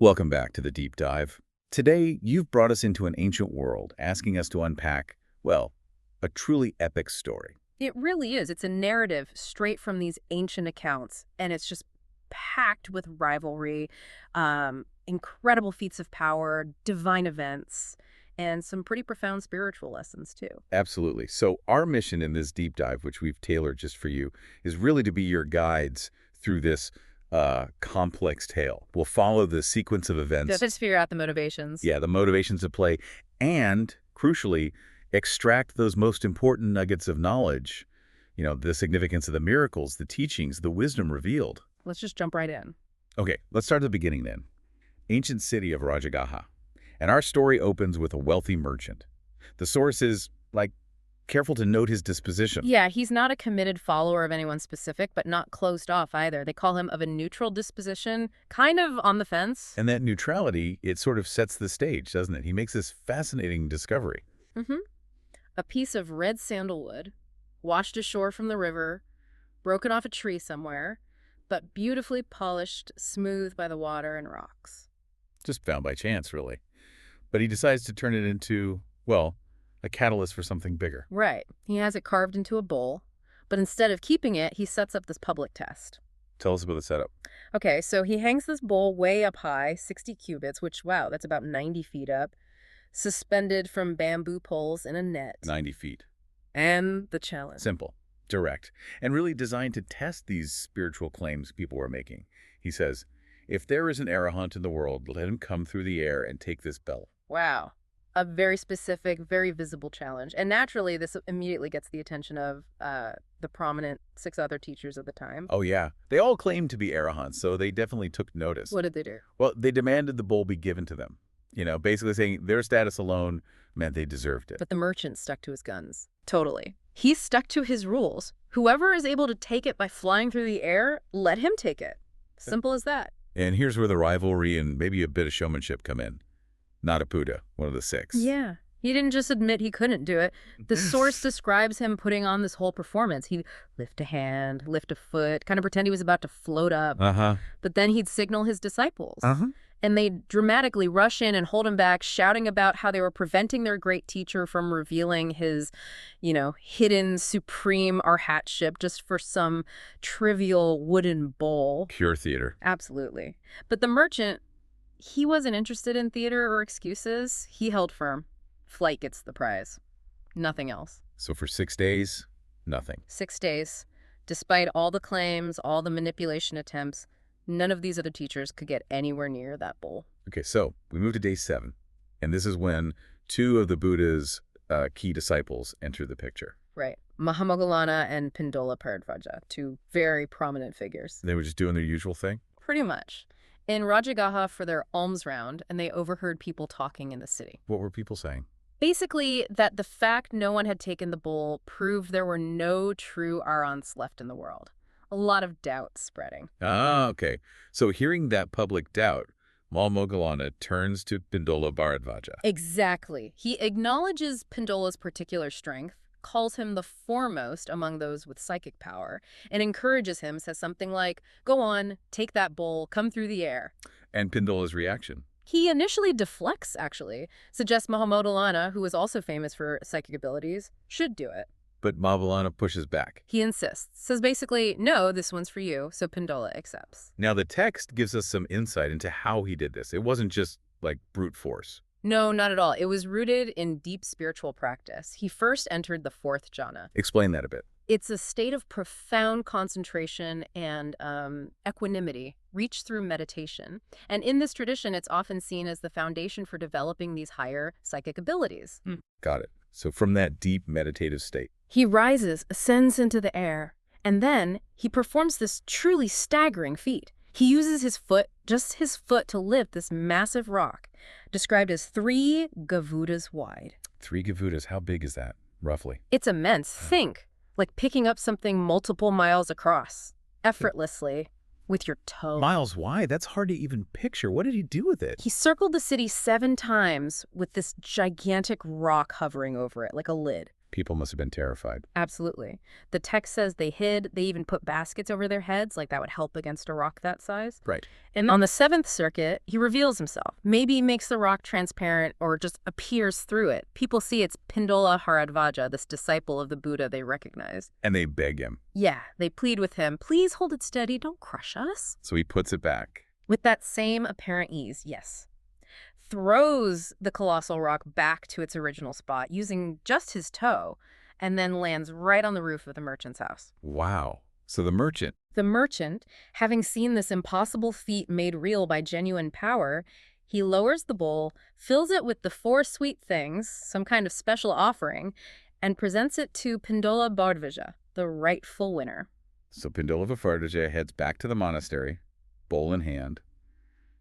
Welcome back to the Deep Dive. Today, you've brought us into an ancient world, asking us to unpack, well, a truly epic story. It really is. It's a narrative straight from these ancient accounts, and it's just packed with rivalry, incredible feats of power, divine events, and some pretty profound spiritual lessons, too. Absolutely. So our mission in this deep dive, which we've tailored just for you, is really to be your guides through this complex tale. We'll follow the sequence of events. Just figure out the motivations. Yeah, the motivations of play, and, crucially, extract those most important nuggets of knowledge, the significance of the miracles, the teachings, the wisdom revealed. Let's just jump right in. Okay, let's start at the beginning then. Ancient city of Rajagaha. And our story opens with a wealthy merchant. The source is, careful to note his disposition. Yeah, he's not a committed follower of anyone specific, but not closed off either. They call him of a neutral disposition, kind of on the fence. And that neutrality, it sort of sets the stage, doesn't it? He makes this fascinating discovery. A piece of red sandalwood, washed ashore from the river, broken off a tree somewhere, but beautifully polished, smooth by the water and rocks. Just found by chance, really. But he decides to turn it into, well, a catalyst for something bigger. Right. He has it carved into a bowl, but instead of keeping it, he sets up this public test. Tell us about the setup. Okay, so he hangs this bowl way up high, 60 cubits, which, wow, that's about 90 feet up, suspended from bamboo poles in a net. 90 feet. And the challenge. Simple, direct, and really designed to test these spiritual claims people were making. He says, if there is an arahant in the world, let him come through the air and take this bell. Wow. A very specific, very visible challenge. And naturally, this immediately gets the attention of the prominent 6 other teachers of the time. Oh, yeah. They all claimed to be arahants, so they definitely took notice. What did they do? Well, they demanded the bowl be given to them. Basically saying their status alone meant they deserved it. But the merchant stuck to his guns. Totally. He stuck to his rules. Whoever is able to take it by flying through the air, let him take it. Simple as that. And here's where the rivalry and maybe a bit of showmanship come in. Nadaputa, one of the 6. Yeah. He didn't just admit he couldn't do it. The source describes him putting on this whole performance. He'd lift a hand, lift a foot, kind of pretend he was about to float up. But then he'd signal his disciples. And they'd dramatically rush in and hold him back, shouting about how they were preventing their great teacher from revealing his, hidden supreme arhatship just for some trivial wooden bowl. Pure theater. Absolutely. But the merchant, he wasn't interested in theater or excuses. He held firm. Flight gets the prize. Nothing else. So for 6 days, nothing. 6 days. Despite all the claims, all the manipulation attempts, none of these other teachers could get anywhere near that bowl. Okay, so we move to day 7. And this is when 2 of the Buddha's key disciples enter the picture. Right. Mahamoggallana and Pindolabhārdvaja, 2 very prominent figures. They were just doing their usual thing? Pretty much. In Rajagaha for their alms round, and they overheard people talking in the city. What were people saying? Basically, that the fact no one had taken the bowl proved there were no true arahants left in the world. A lot of doubt spreading. Ah, okay. So hearing that public doubt, Mahamoggallana turns to Pindolabhārdvaja. Exactly. He acknowledges Pindola's particular strength, calls him the foremost among those with psychic power, and encourages him, says something like, go on, take that bowl, come through the air. And Pindola's reaction? He initially deflects, actually, suggests Mahamoggallana, who is also famous for psychic abilities, should do it. But Mahamoggallana pushes back. He insists, says basically, no, this one's for you, so Pindola accepts. Now the text gives us some insight into how he did this. It wasn't just like brute force. No, not at all. It was rooted in deep spiritual practice. He first entered the 4th jhana. Explain that a bit. It's a state of profound concentration and equanimity reached through meditation. And in this tradition, it's often seen as the foundation for developing these higher psychic abilities. Got it. So from that deep meditative state. He rises, ascends into the air, and then he performs this truly staggering feat. He uses his foot, just his foot, to lift this massive rock, described as 3 gavutas wide. 3 gavutas, how big is that, roughly? It's immense. Think, like picking up something multiple miles across, effortlessly, with your toe. Miles wide? That's hard to even picture. What did he do with it? He circled the city 7 times with this gigantic rock hovering over it, like a lid. People must have been terrified. Absolutely. The text says they hid. They even put baskets over their heads, like that would help against a rock that size. Right. And on the seventh circuit, he reveals himself. Maybe he makes the rock transparent or just appears through it. People see it's Pindolahāravajja, this disciple of the Buddha they recognize. And they beg him. Yeah, they plead with him, please hold it steady, don't crush us. So he puts it back. With that same apparent ease, yes. Throws the colossal rock back to its original spot using just his toe, and then lands right on the roof of the merchant's house. Wow. So the merchant, having seen this impossible feat made real by genuine power, he lowers the bowl, fills it with the 4 sweet things, some kind of special offering, and presents it to Pindolahāravajja, the rightful winner. So Pindolahāravajja heads back to the monastery, bowl in hand.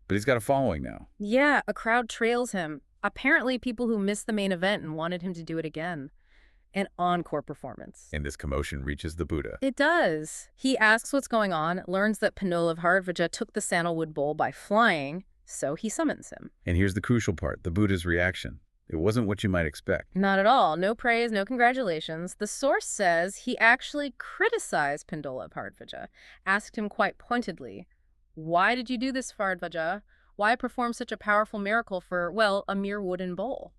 But he's got a following now. Yeah, a crowd trails him. Apparently people who missed the main event and wanted him to do it again. An encore performance. And this commotion reaches the Buddha. It does. He asks what's going on, learns that Pindolahāravajja took the sandalwood bowl by flying, so he summons him. And here's the crucial part, the Buddha's reaction. It wasn't what you might expect. Not at all. No praise, no congratulations. The source says he actually criticized Pindolahāravajja, asked him quite pointedly, why did you do this, Vajja? Why perform such a powerful miracle for, well, a mere wooden bowl?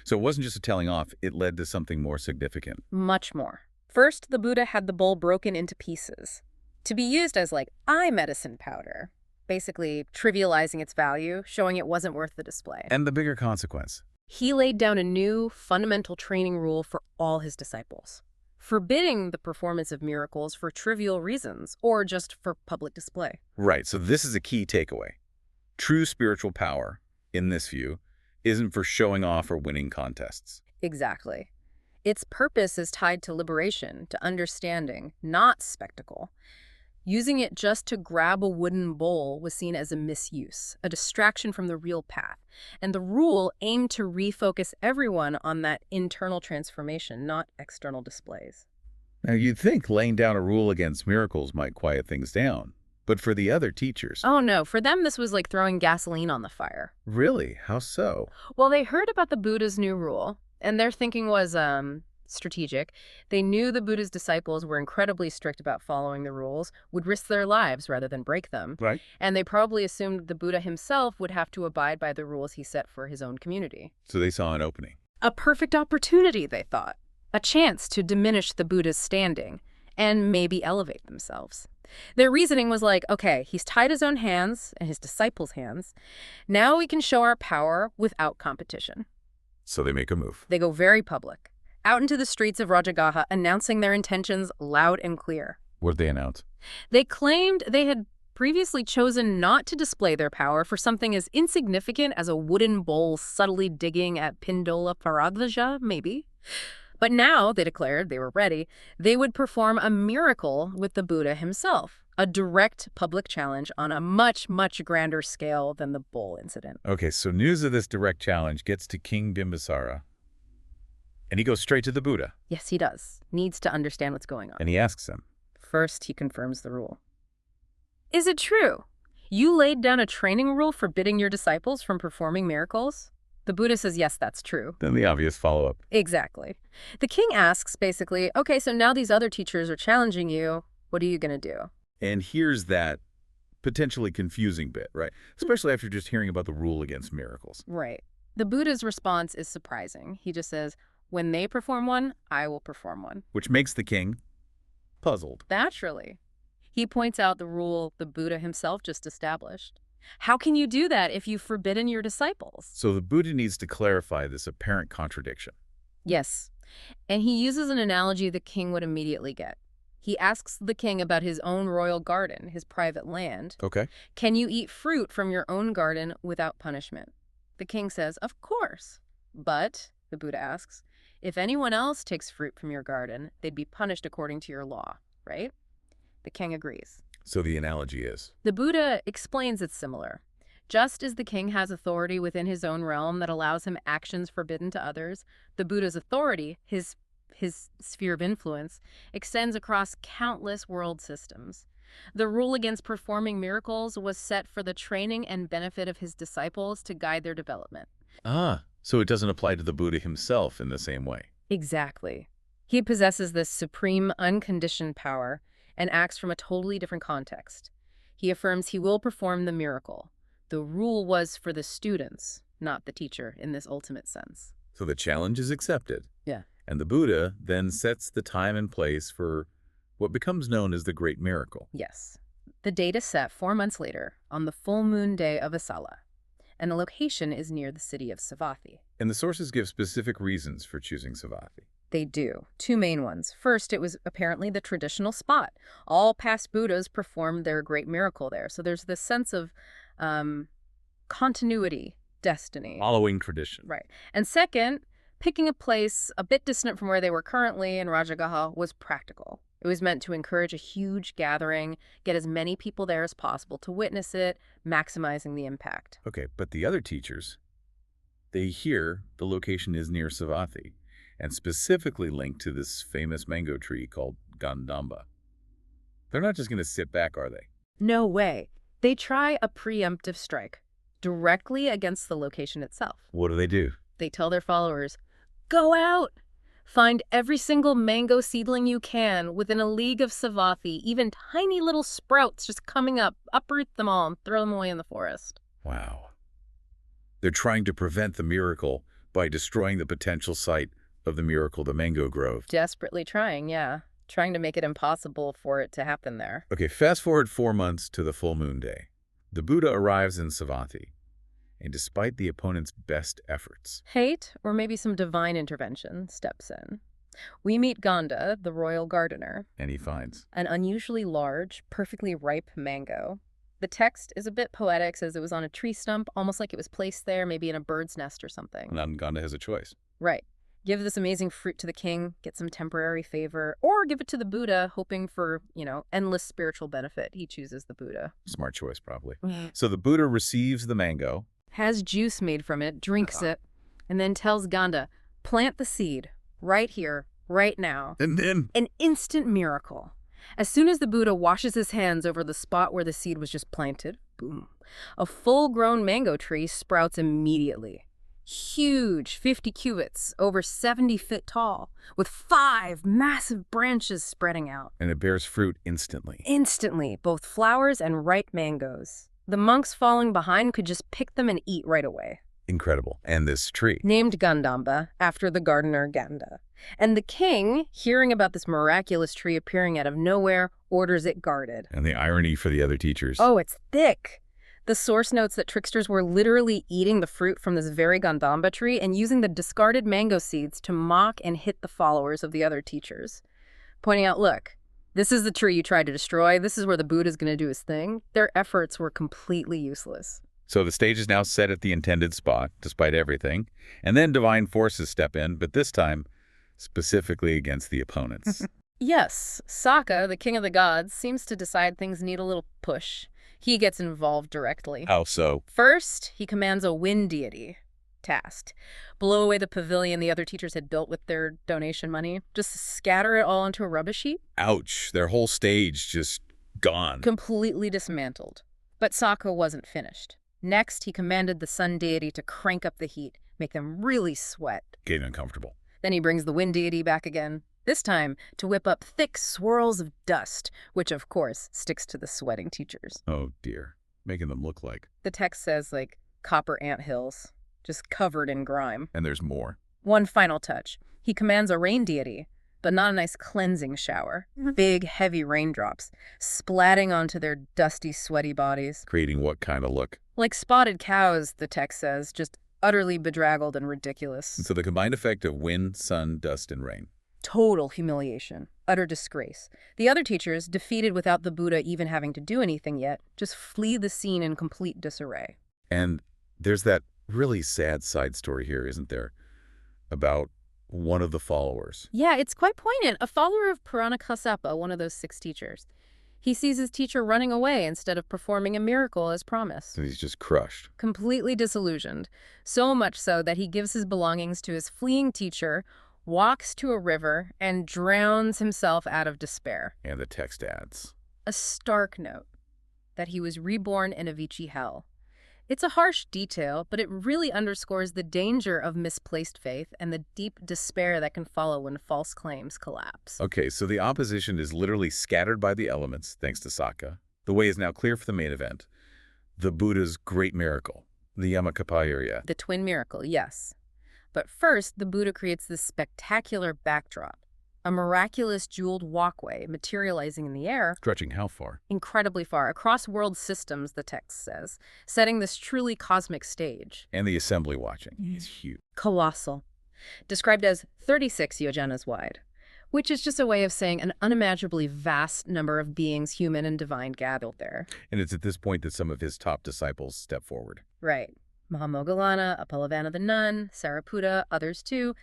So it wasn't just a telling off, it led to something more significant. Much more. First, the Buddha had the bowl broken into pieces to be used as, like, eye medicine powder, basically trivializing its value, showing it wasn't worth the display. And the bigger consequence. He laid down a new, fundamental training rule for all his disciples, forbidding the performance of miracles for trivial reasons or just for public display. Right, so this is a key takeaway. True spiritual power, in this view, isn't for showing off or winning contests. Exactly. Its purpose is tied to liberation, to understanding, not spectacle. Using it just to grab a wooden bowl was seen as a misuse, a distraction from the real path. And the rule aimed to refocus everyone on that internal transformation, not external displays. Now, you'd think laying down a rule against miracles might quiet things down. But for the other teachers... Oh, no. For them, this was like throwing gasoline on the fire. Really? How so? Well, they heard about the Buddha's new rule, and their thinking was strategic. They knew the Buddha's disciples were incredibly strict about following the rules, would risk their lives rather than break them. Right. And they probably assumed the Buddha himself would have to abide by the rules he set for his own community. So they saw an opening. A perfect opportunity, they thought. A chance to diminish the Buddha's standing and maybe elevate themselves. Their reasoning was like, okay, he's tied his own hands and his disciples' hands. Now we can show our power without competition. So they make a move. They go very public, out into the streets of Rajagaha, announcing their intentions loud and clear. What did they announce? They claimed they had previously chosen not to display their power for something as insignificant as a wooden bowl subtly digging at Pindolahāravajja, maybe. But now, they declared, they were ready, they would perform a miracle with the Buddha himself, a direct public challenge on a much, much grander scale than the bowl incident. Okay, so news of this direct challenge gets to King Bimbisara, and he goes straight to the Buddha. Yes, he does. Needs to understand what's going on. And he asks him. First, he confirms the rule. Is it true? You laid down a training rule forbidding your disciples from performing miracles? The Buddha says, yes, that's true. Then the obvious follow-up. Exactly. The king asks, basically, okay, so now these other teachers are challenging you. What are you going to do? And here's that potentially confusing bit, right? Especially after just hearing about the rule against miracles. Right. The Buddha's response is surprising. He just says, when they perform one, I will perform one. Which makes the king puzzled. Naturally. He points out the rule the Buddha himself just established. How can you do that if you've forbidden your disciples? So the Buddha needs to clarify this apparent contradiction. Yes. And he uses an analogy the king would immediately get. He asks the king about his own royal garden, his private land. Okay. Can you eat fruit from your own garden without punishment? The king says, of course. But, the Buddha asks, if anyone else takes fruit from your garden, they'd be punished according to your law, right? The king agrees. So the analogy is? The Buddha explains it's similar. Just as the king has authority within his own realm that allows him actions forbidden to others, the Buddha's authority, his sphere of influence, extends across countless world systems. The rule against performing miracles was set for the training and benefit of his disciples to guide their development. Ah, so it doesn't apply to the Buddha himself in the same way. Exactly. He possesses this supreme, unconditioned power and acts from a totally different context. He affirms he will perform the miracle. The rule was for the students, not the teacher, in this ultimate sense. So the challenge is accepted. Yeah. And the Buddha then sets the time and place for what becomes known as the Great Miracle. Yes. The date is set 4 months later, on the full moon day of Asala, and the location is near the city of Savatthi. And the sources give specific reasons for choosing Savatthi. They do. 2 main ones. First, it was apparently the traditional spot. All past Buddhas performed their great miracle there. So there's this sense of continuity, destiny. Following tradition. Right. And second, picking a place a bit distant from where they were currently in Rajagaha was practical. It was meant to encourage a huge gathering, get as many people there as possible to witness it, maximizing the impact. Okay, but the other teachers, they hear the location is near Savatthi, and specifically linked to this famous mango tree called Gandamba. They're not just going to sit back, are they? No way. They try a preemptive strike directly against the location itself. What do? They tell their followers, go out! Find every single mango seedling you can within a league of Savatthi, even tiny little sprouts just coming up. Uproot them all and throw them away in the forest. Wow. They're trying to prevent the miracle by destroying the potential site of the miracle, the mango grove. Desperately trying, yeah. Trying to make it impossible for it to happen there. Okay, fast forward 4 months to the full moon day. The Buddha arrives in Savatthi, and despite the opponent's best efforts, hate, or maybe some divine intervention, steps in. We meet Ganda, the royal gardener. And he finds an unusually large, perfectly ripe mango. The text is a bit poetic, says it was on a tree stump, almost like it was placed there, maybe in a bird's nest or something. Now Ganda has a choice. Right. Give this amazing fruit to the king, get some temporary favor, or give it to the Buddha, hoping for, endless spiritual benefit. He chooses the Buddha. Smart choice, probably. So the Buddha receives the mango, has juice made from it, drinks it, and then tells Ganda, plant the seed, right here, right now. And then an instant miracle. As soon as the Buddha washes his hands over the spot where the seed was just planted, boom, a full-grown mango tree sprouts immediately. Huge, 50 cubits, over 70 feet tall, with 5 massive branches spreading out. And it bears fruit instantly. Instantly, both flowers and ripe mangoes. The monks following behind could just pick them and eat right away. Incredible. And this tree, named Gandamba, after the gardener Ganda. And the king, hearing about this miraculous tree appearing out of nowhere, orders it guarded. And the irony for the other teachers. Oh, it's thick. The source notes that tricksters were literally eating the fruit from this very Gandamba tree and using the discarded mango seeds to mock and hit the followers of the other teachers, pointing out, look, this is the tree you tried to destroy. This is where the Buddha's going to do his thing. Their efforts were completely useless. So the stage is now set at the intended spot, despite everything, and then divine forces step in, but this time specifically against the opponents. Yes, Sokka, the king of the gods, seems to decide things need a little push. He gets involved directly. How so? First, he commands a wind deity tasked. Blow away the pavilion the other teachers had built with their donation money. Just scatter it all into a rubbish heap. Ouch, their whole stage just gone. Completely dismantled. But Sokka wasn't finished. Next, he commanded the sun deity to crank up the heat, make them really sweat. Getting uncomfortable. Then he brings the wind deity back again, this time to whip up thick swirls of dust, which of course sticks to the sweating teachers. Oh dear, making them look like... The text says like copper anthills, just covered in grime. And there's more. One final touch. He commands a rain deity, but not a nice cleansing shower. Big, heavy raindrops, splatting onto their dusty, sweaty bodies. Creating what kind of look? Like spotted cows, the text says, just utterly bedraggled and ridiculous. And so the combined effect of wind, sun, dust, and rain. Total humiliation, utter disgrace. The other teachers, defeated without the Buddha even having to do anything yet, just flee the scene in complete disarray. And there's that really sad side story here, isn't there? About one of the followers. Yeah, it's quite poignant. A follower of Purana Kassapa, one of those 6 teachers. He sees his teacher running away instead of performing a miracle as promised. And he's just crushed. Completely disillusioned. So much so that he gives his belongings to his fleeing teacher, walks to a river, and drowns himself out of despair. And the text adds a stark note that he was reborn in Avicii hell. It's a harsh detail, but it really underscores the danger of misplaced faith and the deep despair that can follow when false claims collapse. Okay, so the opposition is literally scattered by the elements, thanks to Sokka. The way is now clear for the main event, the Buddha's great miracle, the Yamakappāṭihāriyavatthu. The twin miracle, yes. But first, the Buddha creates this spectacular backdrop, a miraculous jeweled walkway materializing in the air. Stretching how far? Incredibly far, across world systems, the text says, setting this truly cosmic stage. And the assembly watching is huge. Colossal. Described as 36 yojanas wide, which is just a way of saying an unimaginably vast number of beings, human and divine, gathered there. And it's at this point that some of his top disciples step forward. Right. Mahamoggallana, Appalavanna the nun, Sariputta, others too.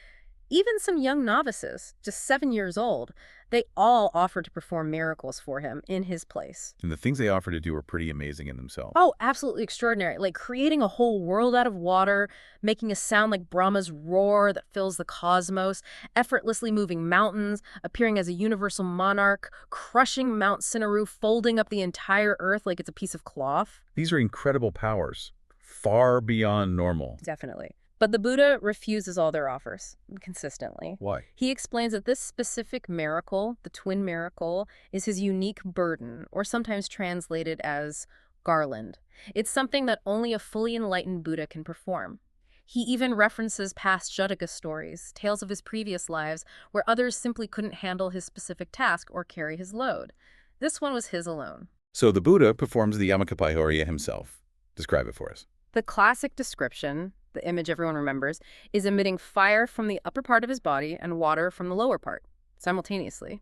Even some young novices, just 7 years old, they all offer to perform miracles for him in his place. And the things they offer to do are pretty amazing in themselves. Oh, absolutely extraordinary. Like creating a whole world out of water, making a sound like Brahma's roar that fills the cosmos, effortlessly moving mountains, appearing as a universal monarch, crushing Mount Sinnaru, folding up the entire earth like it's a piece of cloth. These are incredible powers, far beyond normal. Definitely. But the Buddha refuses all their offers, consistently. Why? He explains that this specific miracle, the twin miracle, is his unique burden, or sometimes translated as garland. It's something that only a fully enlightened Buddha can perform. He even references past Jataka stories, tales of his previous lives, where others simply couldn't handle his specific task or carry his load. This one was his alone. So the Buddha performs the Yamakappāṭihāriyavatthu himself. Describe it for us. The classic description, the image everyone remembers, is emitting fire from the upper part of his body and water from the lower part, simultaneously.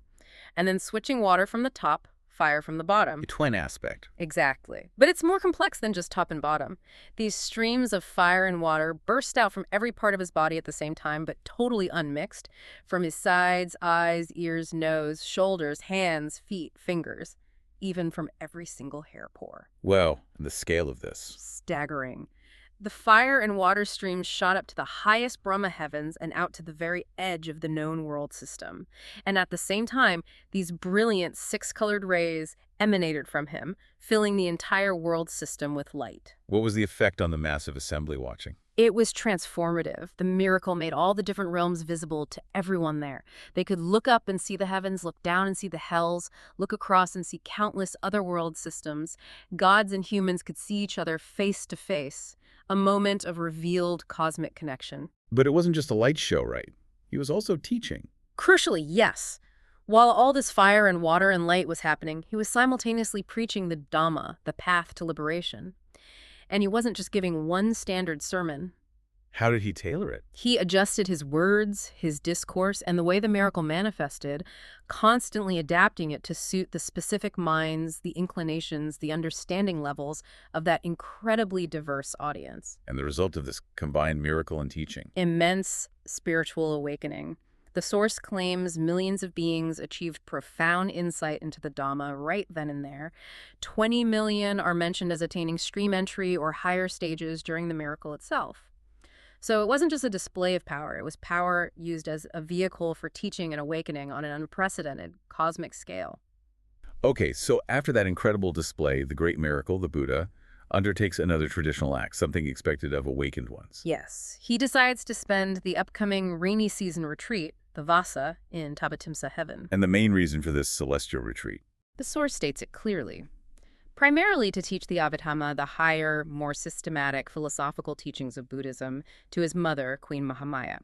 And then switching water from the top, fire from the bottom. A twin aspect. Exactly. But it's more complex than just top and bottom. These streams of fire and water burst out from every part of his body at the same time, but totally unmixed, from his sides, eyes, ears, nose, shoulders, hands, feet, fingers, even from every single hair pore. Wow, and the scale of this. Staggering. The fire and water streams shot up to the highest Brahma heavens and out to the very edge of the known world system. And at the same time, these brilliant six-colored rays emanated from him, filling the entire world system with light. What was the effect on the massive assembly watching? It was transformative. The miracle made all the different realms visible to everyone there. They could look up and see the heavens, look down and see the hells, look across and see countless other world systems. Gods and humans could see each other face to face. A moment of revealed cosmic connection. But it wasn't just a light show, right? He was also teaching. Crucially, yes. While all this fire and water and light was happening, he was simultaneously preaching the Dhamma, the path to liberation. And he wasn't just giving one standard sermon. How did he tailor it? He adjusted his words, his discourse, and the way the miracle manifested, constantly adapting it to suit the specific minds, the inclinations, the understanding levels of that incredibly diverse audience. And the result of this combined miracle and teaching? Immense spiritual awakening. The source claims millions of beings achieved profound insight into the Dhamma right then and there. 20 million are mentioned as attaining stream entry or higher stages during the miracle itself. So it wasn't just a display of power. It was power used as a vehicle for teaching and awakening on an unprecedented cosmic scale. Okay, so after that incredible display, the great miracle, the Buddha, undertakes another traditional act, something expected of awakened ones. Yes. He decides to spend the upcoming rainy season retreat, the Vasa, in Tabatimsa heaven. And the main reason for this celestial retreat? The source states it clearly. Primarily to teach the Abhidhamma, the higher, more systematic philosophical teachings of Buddhism, to his mother, Queen Mahamaya,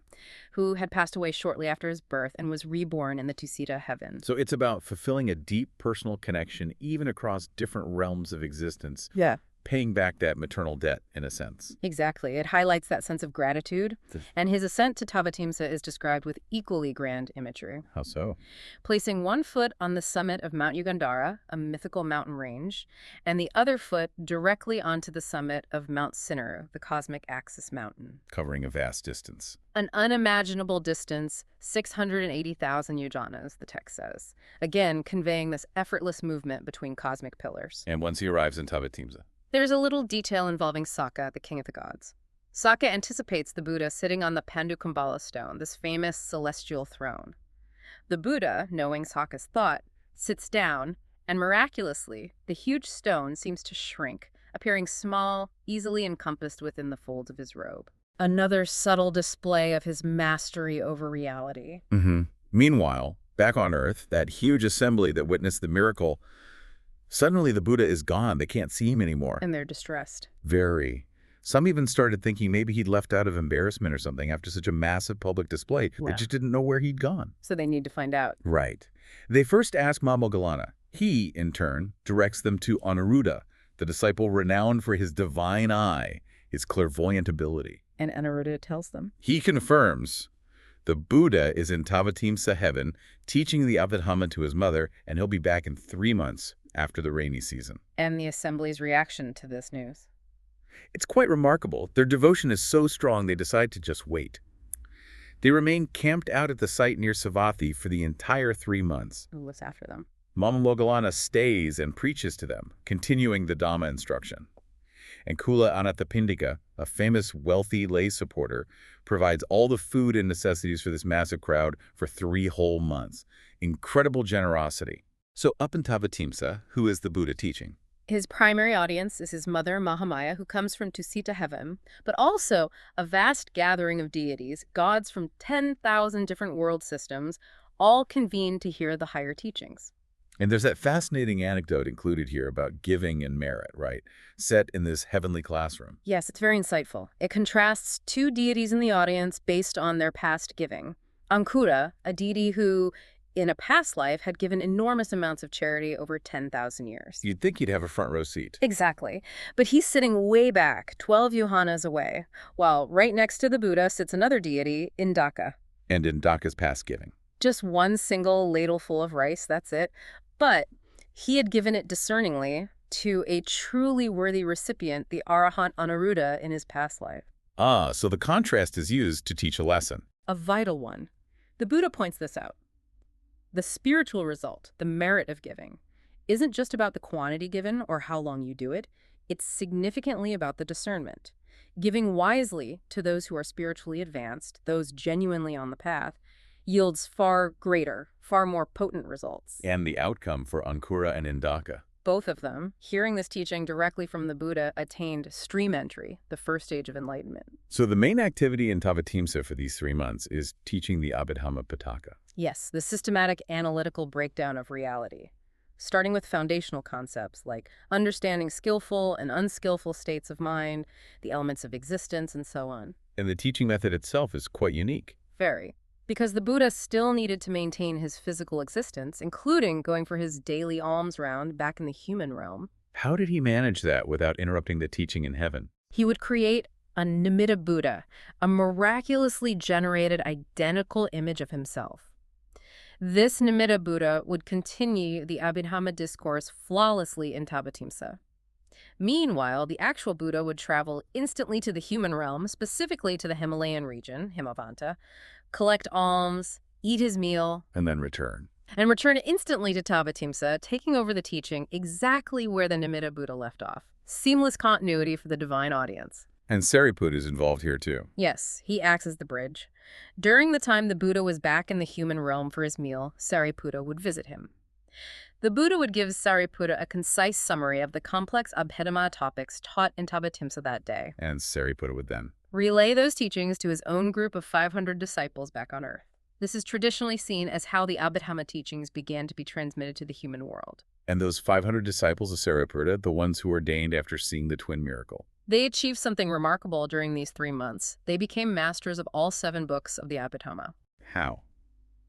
who had passed away shortly after his birth and was reborn in the Tusita heaven. So it's about fulfilling a deep personal connection even across different realms of existence. Yeah. Paying back that maternal debt, in a sense. Exactly. It highlights that sense of gratitude, and his ascent to Tabatimsa is described with equally grand imagery. How so? Placing one foot on the summit of Mount Yugandhara, a mythical mountain range, and the other foot directly onto the summit of Mount Sinnaru, the cosmic axis mountain. Covering a vast distance. An unimaginable distance, 680,000 yojanas, the text says. Again, conveying this effortless movement between cosmic pillars. And once he arrives in Tabatimsa? There's a little detail involving Sokka, the king of the gods. Sokka anticipates the Buddha sitting on the Pandu Kumbala stone, this famous celestial throne. The Buddha, knowing Sokka's thought, sits down, and miraculously, the huge stone seems to shrink, appearing small, easily encompassed within the folds of his robe. Another subtle display of his mastery over reality. Meanwhile, back on Earth, that huge assembly that witnessed the miracle, suddenly the Buddha is gone. They can't see him anymore. And they're distressed. Very. Some even started thinking maybe he'd left out of embarrassment or something after such a massive public display. They just didn't know where he'd gone. So they need to find out. Right. They first ask Moggallana. He, in turn, directs them to Anuruddha, the disciple renowned for his divine eye, his clairvoyant ability. And Anuruddha tells them. He confirms the Buddha is in Tavatimsa heaven, teaching the Abhidhamma to his mother, and he'll be back in 3 months after the rainy season. And the assembly's reaction to this news. It's quite remarkable. Their devotion is so strong they decide to just wait. They remain camped out at the site near Savatthi for the entire 3 months. Who looks after them? Mama Moggallana stays and preaches to them, continuing the Dhamma instruction. And Kula Anathapindika, a famous wealthy lay supporter, provides all the food and necessities for this massive crowd for 3 whole months. Incredible generosity. So up in Tavatimsa, who is the Buddha teaching? His primary audience is his mother, Mahamaya, who comes from Tusita heaven, but also a vast gathering of deities, gods from 10,000 different world systems, all convened to hear the higher teachings. And there's that fascinating anecdote included here about giving and merit, right? Set in this heavenly classroom. Yes, it's very insightful. It contrasts 2 deities in the audience based on their past giving. Ankura, a deity who, in a past life, had given enormous amounts of charity over 10,000 years. You'd think he'd have a front row seat. Exactly. But he's sitting way back, 12 yohanas away, while right next to the Buddha sits another deity, Indaka. And Indaka's past giving. Just one single ladleful of rice, that's it. But he had given it discerningly to a truly worthy recipient, the Arahant Anuruddha, in his past life. Ah, so the contrast is used to teach a lesson. A vital one. The Buddha points this out. The spiritual result, the merit of giving, isn't just about the quantity given or how long you do it. It's significantly about the discernment. Giving wisely to those who are spiritually advanced, those genuinely on the path, yields far greater, far more potent results. And the outcome for Ankura and Indaka. Both of them, hearing this teaching directly from the Buddha, attained stream entry, the first stage of enlightenment. So the main activity in Tavatimsa for these 3 months is teaching the Abhidhamma Pitaka. Yes, the systematic analytical breakdown of reality, starting with foundational concepts like understanding skillful and unskillful states of mind, the elements of existence, and so on. And the teaching method itself is quite unique. Very. Because the Buddha still needed to maintain his physical existence, including going for his daily alms round back in the human realm. How did he manage that without interrupting the teaching in heaven? He would create a Nimitta Buddha, a miraculously generated identical image of himself. This Nimitta Buddha would continue the Abhidhamma discourse flawlessly in Tavatimsa. Meanwhile, the actual Buddha would travel instantly to the human realm, specifically to the Himalayan region, Himavanta, collect alms, eat his meal, And then return. and return instantly to Tavatimsa, taking over the teaching exactly where the Nimitta Buddha left off. Seamless continuity for the divine audience. And Sariputta is involved here too. Yes, he acts as the bridge. During the time the Buddha was back in the human realm for his meal, Sariputta would visit him. The Buddha would give Sariputta a concise summary of the complex Abhidhamma topics taught in Tavatimsa that day. And Sariputta would then Relay those teachings to his own group of 500 disciples back on Earth. This is traditionally seen as how the Abhidhamma teachings began to be transmitted to the human world. And those 500 disciples of Sariputta, the ones who ordained after seeing the twin miracle. They achieved something remarkable during these 3 months. They became masters of all 7 books of the Abhidhamma. How?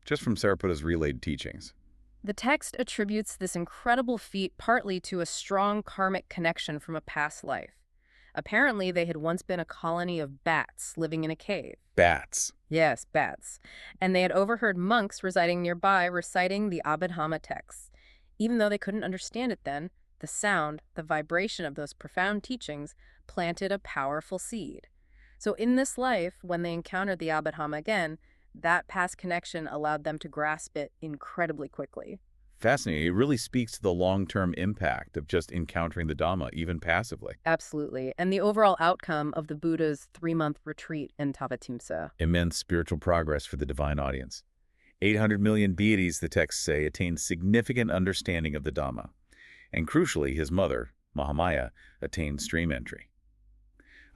Just from Sariputta's relayed teachings. The text attributes this incredible feat partly to a strong karmic connection from a past life. Apparently, they had once been a colony of bats living in a cave. Bats. Yes, bats. And they had overheard monks residing nearby reciting the Abhidhamma texts. Even though they couldn't understand it then, the sound, the vibration of those profound teachings planted a powerful seed. So in this life, when they encountered the Abhidhamma again, that past connection allowed them to grasp it incredibly quickly. Fascinating. It really speaks to the long-term impact of just encountering the Dhamma, even passively. Absolutely. And the overall outcome of the Buddha's 3-month retreat in Tavatimsa. Immense spiritual progress for the divine audience. 800 million deities, the texts say, attained significant understanding of the Dhamma. And crucially, his mother, Mahamaya, attained stream entry.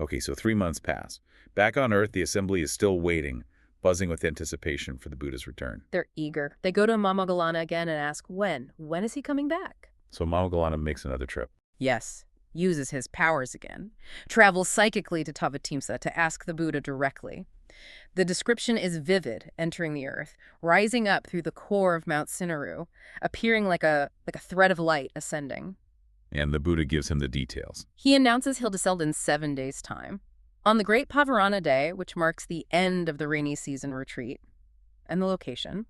Okay, so 3 months pass. Back on Earth, the assembly is still waiting, buzzing with anticipation for the Buddha's return. They're eager. They go to Momogalana again and ask when. When is he coming back? So Momogalana makes another trip. Yes, uses his powers again. Travels psychically to Tavatimsa to ask the Buddha directly. The description is vivid, entering the earth, rising up through the core of Mount Sinnaru, appearing like a thread of light ascending. And the Buddha gives him the details. He announces he'll descend in 7 days' time. On the Great Pavarana Day, which marks the end of the rainy season retreat, and the location,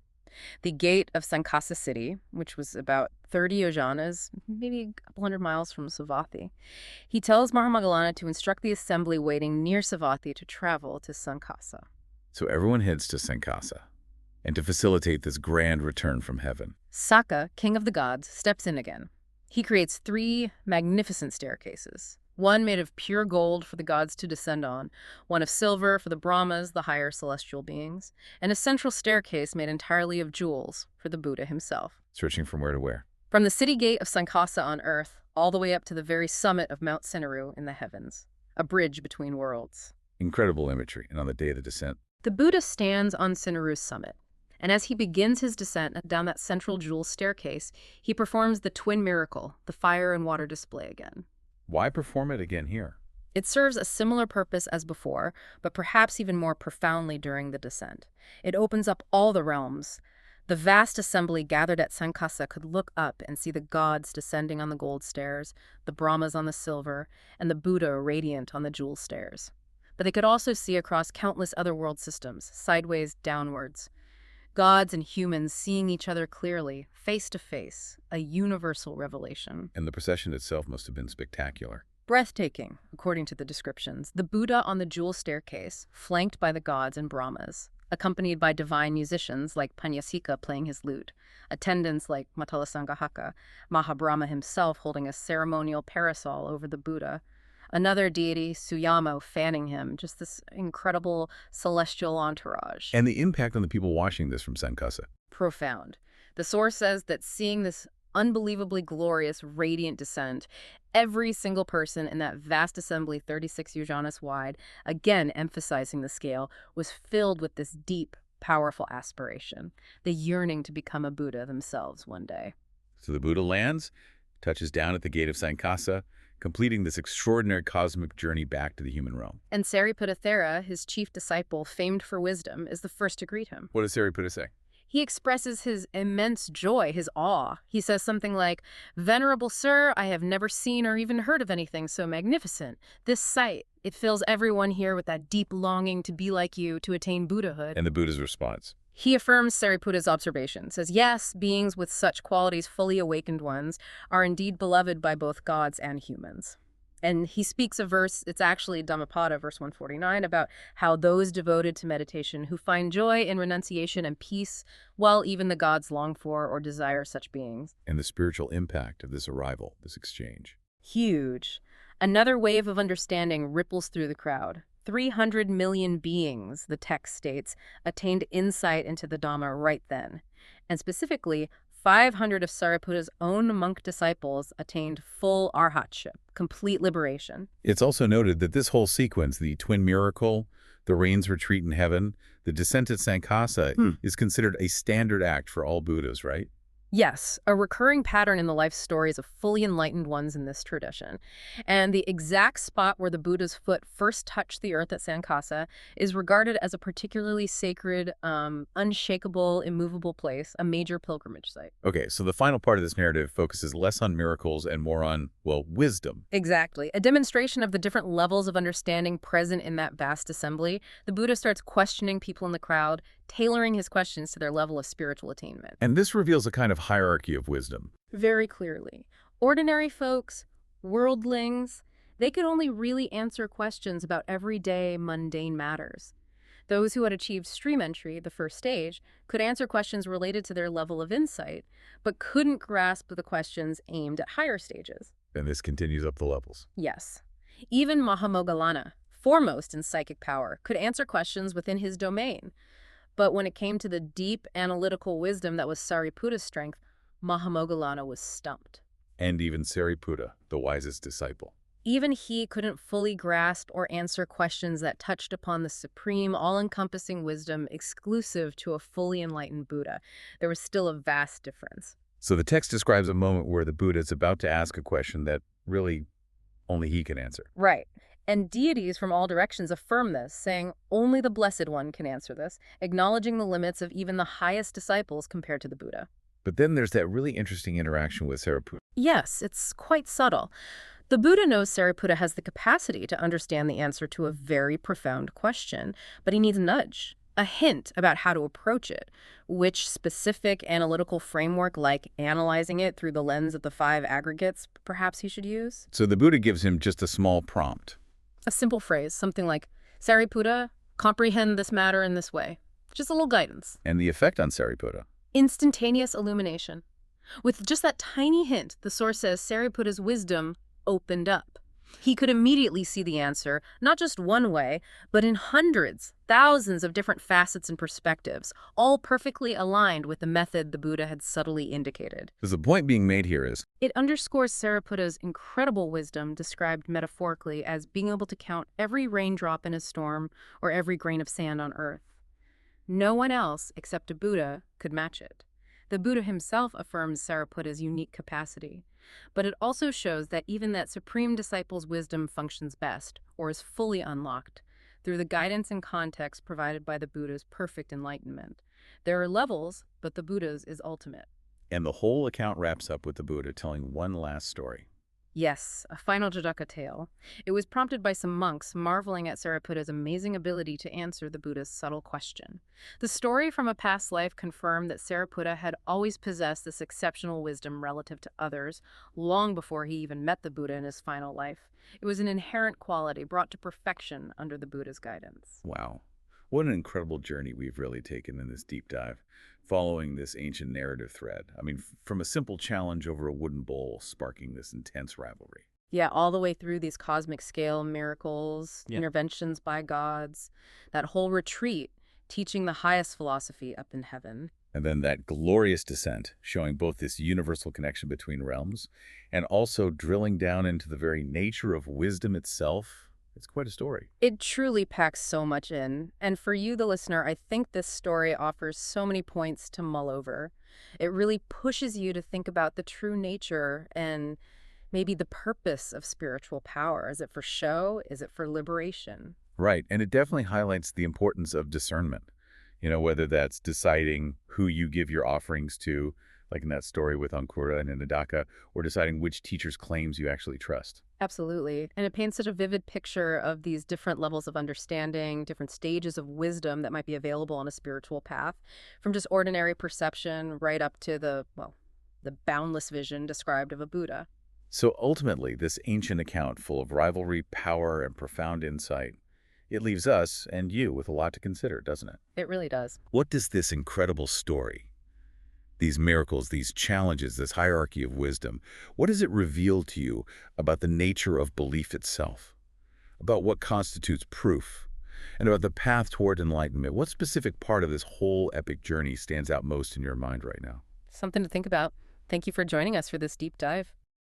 the gate of Sankasa city, which was about 30 yojanas, maybe a couple hundred miles from Savatthi, he tells Momogalana to instruct the assembly waiting near Savatthi to travel to Sankasa. So everyone heads to Sankasa, and to facilitate this grand return from heaven. Saka, king of the gods, steps in again. He creates 3 magnificent staircases. One made of pure gold for the gods to descend on, one of silver for the Brahmas, the higher celestial beings, and a central staircase made entirely of jewels for the Buddha himself. Searching from where to where? From the city gate of Sankasa on earth, all the way up to the very summit of Mount Sinnaru in the heavens. A bridge between worlds. Incredible imagery. And on the day of the descent, The Buddha stands on Sinnaru's summit, and as he begins his descent down that central jewel staircase, he performs the twin miracle, the fire and water display again. why perform it again here? It serves a similar purpose as before, but perhaps even more profoundly during the descent. It opens up all the realms. The vast assembly gathered at Sankasa could look up and see the gods descending on the gold stairs, the Brahmas on the silver, and the Buddha radiant on the jewel stairs. But they could also see across countless other world systems, sideways, downwards. Gods and humans seeing each other clearly, face to face, a universal revelation. And the procession itself must have been spectacular. Breathtaking, according to the descriptions. The Buddha on the jewel staircase, flanked by the gods and Brahmas, accompanied by divine musicians like Panyasika playing his lute, attendants like Matalasangahaka, Mahabrahma himself holding a ceremonial parasol over the Buddha, another deity, Suyamo, fanning him, just this incredible celestial entourage. And the impact on the people watching this from Sankasa. Profound. The source says that seeing this unbelievably glorious, radiant descent, every single person in that vast assembly, 36 yojanas wide, again emphasizing the scale, was filled with this deep, powerful aspiration, the yearning to become a Buddha themselves one day. So the Buddha lands, touches down at the gate of Sankasa, completing this extraordinary cosmic journey back to the human realm. And Sariputta, his chief disciple, famed for wisdom, is the first to greet him. What does Sariputta say? He expresses his immense joy, his awe. He says something like, "Venerable sir, I have never seen or even heard of anything so magnificent. This sight, it fills everyone here with that deep longing to be like you, to attain Buddhahood." And the Buddha's response? He affirms Sariputta's observation, says, yes, beings with such qualities, fully awakened ones, are indeed beloved by both gods and humans. And he speaks a verse, it's actually Dhammapada, verse 149, about how those devoted to meditation who find joy in renunciation and peace, while even the gods long for or desire such beings. And the spiritual impact of this arrival, this exchange. Huge. Another wave of understanding ripples through the crowd. 300 million beings, the text states, attained insight into the Dhamma right then. And specifically, 500 of Sariputta's own monk disciples attained full arhatship, complete liberation. It's also noted that this whole sequence, the twin miracle, the rain's retreat in heaven, the descent at Sankasa, is considered a standard act for all Buddhas, right? Yes, a recurring pattern in the life stories of fully enlightened ones in this tradition. And the exact spot where the Buddha's foot first touched the earth at Sankasa is regarded as a particularly sacred, unshakable, immovable place, a major pilgrimage site. Okay, so the final part of this narrative focuses less on miracles and more on, well, wisdom. Exactly. A demonstration of the different levels of understanding present in that vast assembly. The Buddha starts questioning people in the crowd, tailoring his questions to their level of spiritual attainment. And this reveals a kind of hierarchy of wisdom. Very clearly. Ordinary folks, worldlings, they could only really answer questions about everyday, mundane matters. Those who had achieved stream entry, the first stage, could answer questions related to their level of insight, but couldn't grasp the questions aimed at higher stages. And this continues up the levels. Yes. Even Mahamogalana, foremost in psychic power, could answer questions within his domain. But when it came to the deep analytical wisdom that was Sariputta's strength, Mahamogalana was stumped. And even Sariputta, the wisest disciple. Even he couldn't fully grasp or answer questions that touched upon the supreme, all-encompassing wisdom exclusive to a fully enlightened Buddha. There was still a vast difference. So the text describes a moment where the Buddha is about to ask a question that really only he can answer. Right. And deities from all directions affirm this, saying only the Blessed One can answer this, acknowledging the limits of even the highest disciples compared to the Buddha. But then there's that really interesting interaction with Sariputta. Yes, it's quite subtle. The Buddha knows Sariputta has the capacity to understand the answer to a very profound question, but he needs a nudge, a hint about how to approach it, which specific analytical framework, like analyzing it through the lens of the 5 aggregates, perhaps he should use. So the Buddha gives him just a small prompt. A simple phrase, something like, Sariputta, comprehend this matter in this way. Just a little guidance. And the effect on Sariputta? Instantaneous illumination. With just that tiny hint, the source says Sariputta's wisdom opened up. He could immediately see the answer, not just one way, but in hundreds, thousands of different facets and perspectives, all perfectly aligned with the method the Buddha had subtly indicated. Because the point being made here is, it underscores Sariputta's incredible wisdom, described metaphorically as being able to count every raindrop in a storm or every grain of sand on earth. No one else except a Buddha could match it. The Buddha himself affirms Sariputta's unique capacity. But it also shows that even that supreme disciple's wisdom functions best, or is fully unlocked, through the guidance and context provided by the Buddha's perfect enlightenment. There are levels, but the Buddha's is ultimate. And the whole account wraps up with the Buddha telling one last story. Yes, a final Jataka tale. It was prompted by some monks marveling at Sariputta's amazing ability to answer the Buddha's subtle question. The story from a past life confirmed that Sariputta had always possessed this exceptional wisdom relative to others, long before he even met the Buddha in his final life. It was an inherent quality brought to perfection under the Buddha's guidance. Wow. What an incredible journey we've really taken in this deep dive, following this ancient narrative thread. I mean, from a simple challenge over a wooden bowl sparking this intense rivalry. Yeah, all the way through these cosmic scale miracles, interventions by gods, that whole retreat teaching the highest philosophy up in heaven. And then that glorious descent, showing both this universal connection between realms and also drilling down into the very nature of wisdom itself. It's quite a story. It truly packs so much in. And for you, the listener, I think this story offers so many points to mull over. It really pushes you to think about the true nature and maybe the purpose of spiritual power. Is it for show? Is it for liberation? Right. And it definitely highlights the importance of discernment. You know, whether that's deciding who you give your offerings to, like in that story with Ankura and Inadaka, or deciding which teacher's claims you actually trust. Absolutely. And it paints such a vivid picture of these different levels of understanding, different stages of wisdom that might be available on a spiritual path, from just ordinary perception right up to the boundless vision described of a Buddha. So ultimately, this ancient account full of rivalry, power, and profound insight, it leaves us and you with a lot to consider, doesn't it? It really does. What does this incredible story, these miracles, these challenges, this hierarchy of wisdom, what does it reveal to you about the nature of belief itself, about what constitutes proof, and about the path toward enlightenment? What specific part of this whole epic journey stands out most in your mind right now? Something to think about. Thank you for joining us for this deep dive.